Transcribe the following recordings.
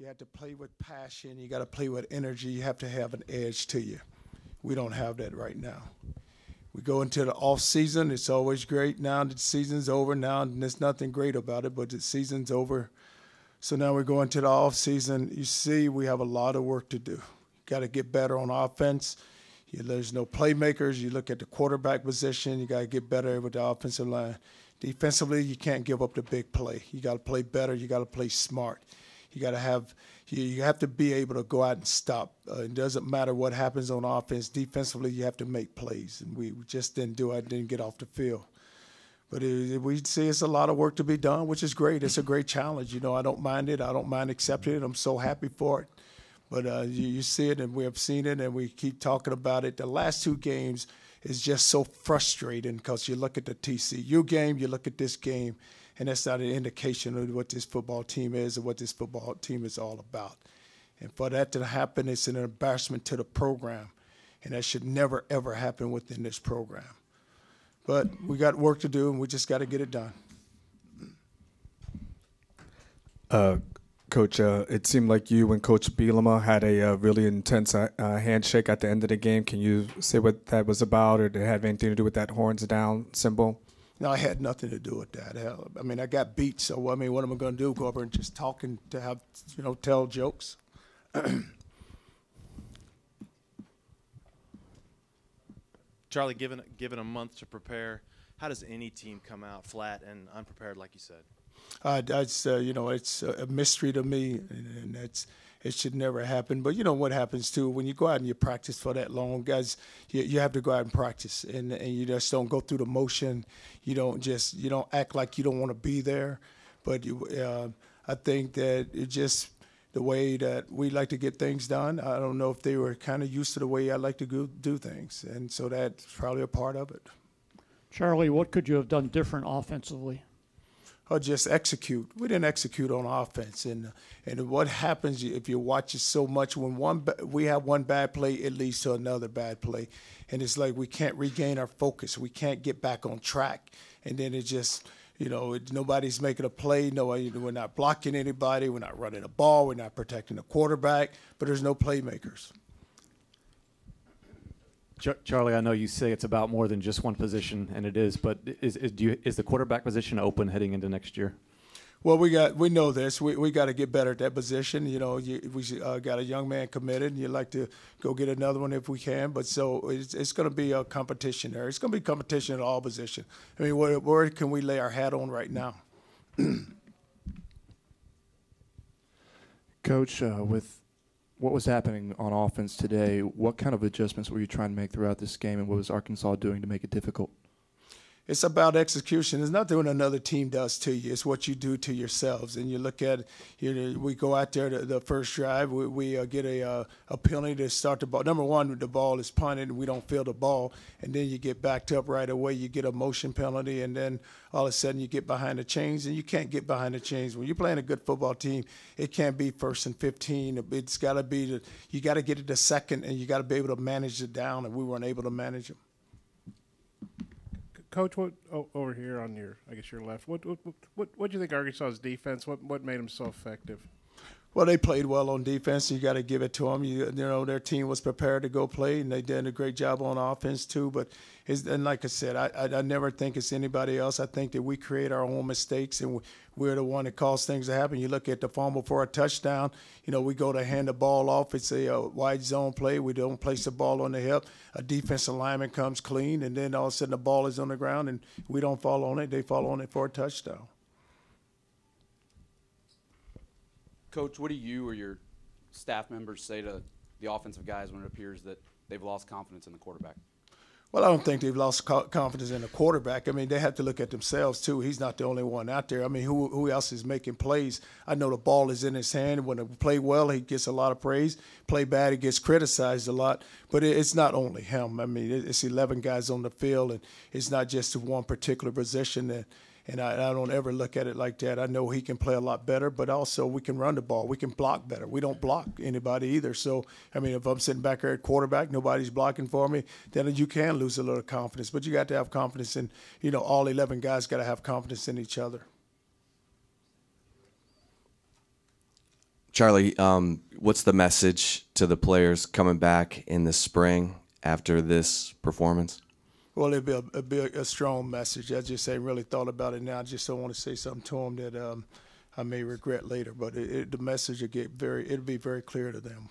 You have to play with passion. You got to play with energy. You have to have an edge to you. We don't have that right now. We go into the off season. It's always great. Now the season's over. Now and there's nothing great about it, but the season's over. So now we're going to the off season. You see, we have a lot of work to do. Got to get better on offense. There's no playmakers. You look at the quarterback position. You got to get better with the offensive line. Defensively, you can't give up the big play. You got to play better. You got to play smart. You got to have you have to be able to go out and stop. It doesn't matter what happens on offense. Defensively, you have to make plays, and we just didn't do it. Didn't get off the field. But we see it's a lot of work to be done, which is great. It's a great challenge. I don't mind it. I don't mind accepting it. I'm so happy for it. But you see it, and we have seen it, and we keep talking about it. The last two games is just so frustrating because you look at the TCU game, you look at this game, and that's not an indication of what this football team is and what this football team is all about. And for that to happen, it's an embarrassment to the program, and that should never, ever happen within this program. But we got work to do, and we just got to get it done. Coach, it seemed like you and Coach Bielema had a really intense handshake at the end of the game. Can you say what that was about, or did it have anything to do with that horns down symbol? No, I had nothing to do with that. Hell, I mean, I got beat, so what am I going to do? Go over and just talking to have, tell jokes? Charlie, given a month to prepare, how does any team come out flat and unprepared, like you said? It's a mystery to me, and it should never happen. But you know what happens too when you go out and you practice for that long, guys. You have to go out and practice, and you just don't go through the motion. You don't act like you don't want to be there. But I think that it just the way that we like to get things done. I don't know if they were kind of used to the way I like to do things, and so that's probably a part of it. Charlie, what could you have done different offensively? Or just execute. We didn't execute on offense, and what happens if you watch it so much? When we have one bad play, it leads to another bad play, and it's like we can't regain our focus. We can't get back on track, and then it just nobody's making a play. We're not blocking anybody. We're not running the ball. We're not protecting the quarterback. But there's no playmakers. Charlie, I know you say it's about more than just one position, and it is, but is the quarterback position open heading into next year? Well, we know this. We got to get better at that position. We got a young man committed, and you'd like to go get another one if we can. But so it's going to be a competition there. It's going to be competition at all positions. I mean, where can we lay our hat on right now? Coach, with what was happening on offense today, what kind of adjustments were you trying to make throughout this game, and what was Arkansas doing to make it difficult? It's about execution. It's not what another team does to you. It's what you do to yourselves. And you look at, we go out there the first drive. We get a penalty to start the ball. Number one, the ball is punted, and we don't feel the ball. And then you get backed up right away. You get a motion penalty, and then all of a sudden you get behind the chains, and you can't get behind the chains. When you're playing a good football team, it can't be 1st and 15. It's got to be you got to get it to second, and you got to be able to manage it down, and we weren't able to manage them. Coach, over here on your left, what do you think Arkansas's defense? What made them so effective? Well, they played well on defense. You got to give it to them. Their team was prepared to go play, and they did a great job on offense too. But and like I said, I never think it's anybody else. I think that we create our own mistakes, and we're the one that cause things to happen. You look at the fumble for a touchdown. We go to hand the ball off. It's a wide zone play. We don't place the ball on the hip. A defensive lineman comes clean, and then all of a sudden the ball is on the ground, and we don't fall on it. They fall on it for a touchdown. Coach, what do you or your staff members say to the offensive guys when it appears that they've lost confidence in the quarterback? Well, I don't think they've lost confidence in the quarterback. I mean, they have to look at themselves, too. He's not the only one out there. I mean, who else is making plays? I know the ball is in his hand. When he play well, he gets a lot of praise. Play bad, he gets criticized a lot. But it's not only him. I mean, it's 11 guys on the field, and it's not just one particular position. And I don't ever look at it like that. I know he can play a lot better, but also we can run the ball. We can block better. We don't block anybody either. So, I mean, if I'm sitting back there at quarterback, nobody's blocking for me, then you can lose a little confidence. But you got to have confidence in, all 11 guys got to have confidence in each other. Charlie, what's the message to the players coming back in the spring after this performance? Well, it'd be a strong message. I just ain't really thought about it now. I just don't want to say something to them that I may regret later. But the message it'll be very clear to them.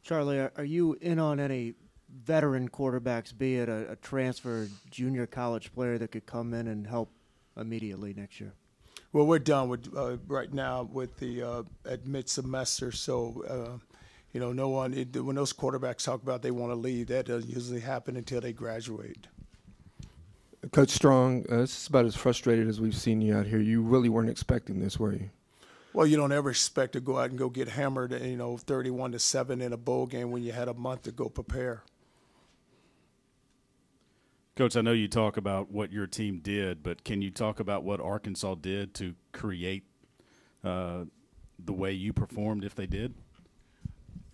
Charlie, are you in on any veteran quarterbacks, be it a transfer junior college player that could come in and help immediately next year? Well, we're done with right now with the at mid-semester, so no one. When those quarterbacks talk about they want to leave, that doesn't usually happen until they graduate. Coach Strong, this is about as frustrated as we've seen you out here. You really weren't expecting this, were you? Well, you don't ever expect to go out and go get hammered, 31-7 in a bowl game when you had a month to go prepare. Coach, I know you talk about what your team did, but can you talk about what Arkansas did to create the way you performed if they did?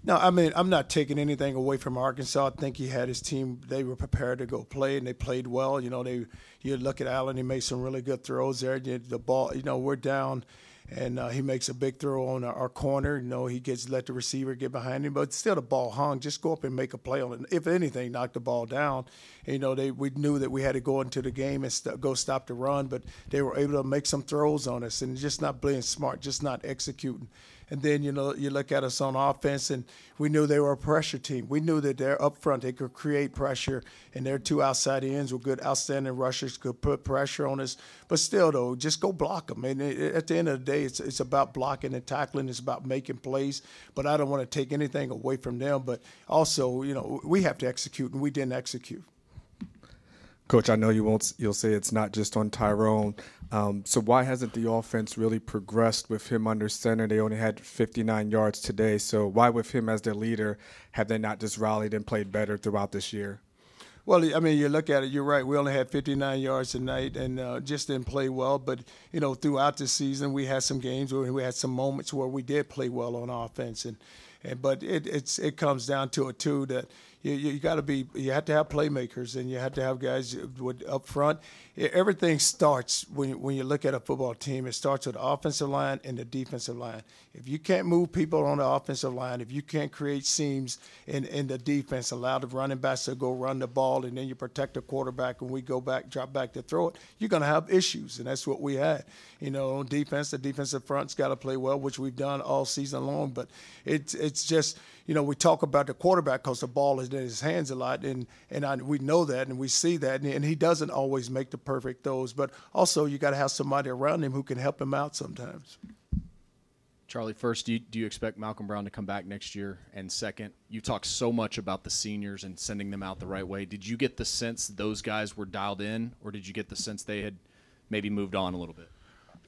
No, I mean, I'm not taking anything away from Arkansas. I think he had his team. They were prepared to go play, and they played well. You look at Allen, he made some really good throws there. The ball, we're down. And he makes a big throw on our corner. He let the receiver get behind him, but still the ball hung. Just go up and make a play on it. If anything, knock the ball down. We knew that we had to go into the game and go stop the run, but they were able to make some throws on us and just not being smart, just not executing. And then, you look at us on offense, and we knew they were a pressure team. We knew that they're up front. They could create pressure, and their two outside ends were good, outstanding rushers, could put pressure on us. But still, though, just go block them. And at the end of the day, it's about blocking and tackling. It's about making plays. But I don't want to take anything away from them. But also, we have to execute, and we didn't execute. Coach, I know you'll say it's not just on Tyrone. So why hasn't the offense really progressed with him under center? They only had 59 yards today. So why, with him as their leader, have they not just rallied and played better throughout this year? Well, I mean, you look at it, you're right. We only had 59 yards tonight and just didn't play well. But, throughout the season, we had some games where we had some moments where we did play well on offense. But it comes down to it, too, that you have to have playmakers, and you have to have guys up front. Everything starts when you look at a football team. It starts with the offensive line and the defensive line. If you can't move people on the offensive line, if you can't create seams in the defense, allow the running backs to go run the ball, and then you protect the quarterback when we drop back to throw it, you're going to have issues, and that's what we had. On defense, the defensive front's got to play well, which we've done all season long. But it's just, we talk about the quarterback because the ball is in his hands a lot, and we know that and we see that, and he doesn't always make the perfect throws. But also, you got to have somebody around him who can help him out sometimes. Charlie, first, do you expect Malcolm Brown to come back next year? And second, you talked so much about the seniors and sending them out the right way. Did you get the sense those guys were dialed in, or did you get the sense they had maybe moved on a little bit?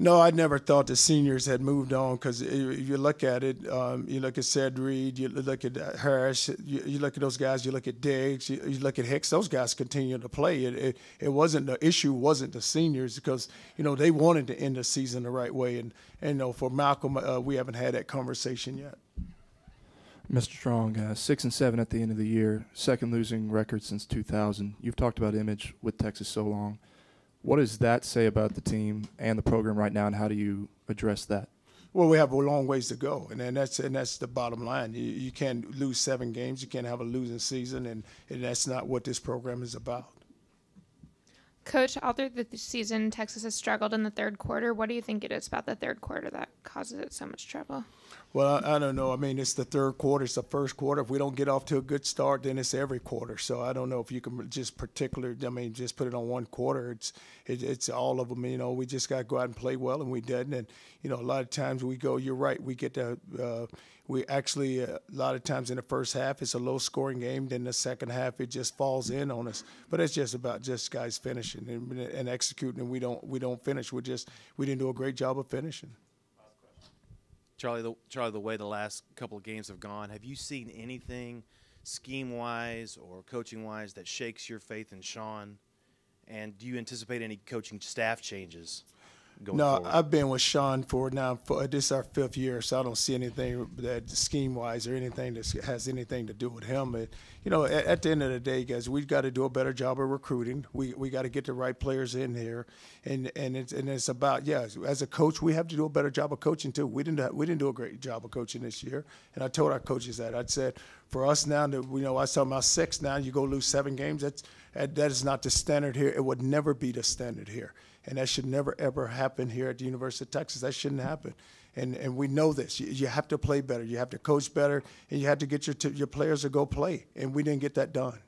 No, I never thought the seniors had moved on because if you look at it, you look at Ced Reed, you look at Harris, you look at those guys, you look at Diggs, you look at Hicks, those guys continue to play. It wasn't the issue, wasn't the seniors because, they wanted to end the season the right way. And for Malcolm, we haven't had that conversation yet. Mr. Strong, 6-7 at the end of the year, second losing record since 2000. You've talked about image with Texas so long. What does that say about the team and the program right now, and how do you address that? Well, we have a long ways to go, and that's the bottom line. You can't lose 7 games. You can't have a losing season, and that's not what this program is about. Coach, all through the season, Texas has struggled in the third quarter. What do you think it is about the third quarter that causes it so much trouble? Well, I don't know. I mean, it's the third quarter. It's the first quarter. If we don't get off to a good start, then it's every quarter. So I don't know if you can just just put it on one quarter. It's all of them. We just got to go out and play well, and we didn't. And, a lot of times we go, you're right, we get to we actually, a lot of times in the first half, it's a low-scoring game. Then the second half, it just falls in on us. But it's just about guys finishing and executing, and we don't finish. We didn't do a great job of finishing. Charlie, the way the last couple of games have gone, have you seen anything scheme-wise or coaching-wise that shakes your faith in Sean? And do you anticipate any coaching staff changes? going No, forward? I've been with Sean for this is our 5th year, so I don't see anything that scheme-wise or anything that has anything to do with him. At the end of the day, guys, we've got to do a better job of recruiting. We got to get the right players in here, and it's about as a coach, we have to do a better job of coaching too. We didn't do a great job of coaching this year, and I told our coaches that. I said for us now that I was talking about 6. Now you go lose 7 games. That is not the standard here. It would never be the standard here. And that should never, ever happen here at the University of Texas. That shouldn't happen. And we know this. You have to play better. You have to coach better. And you have to get your players to go play. And we didn't get that done.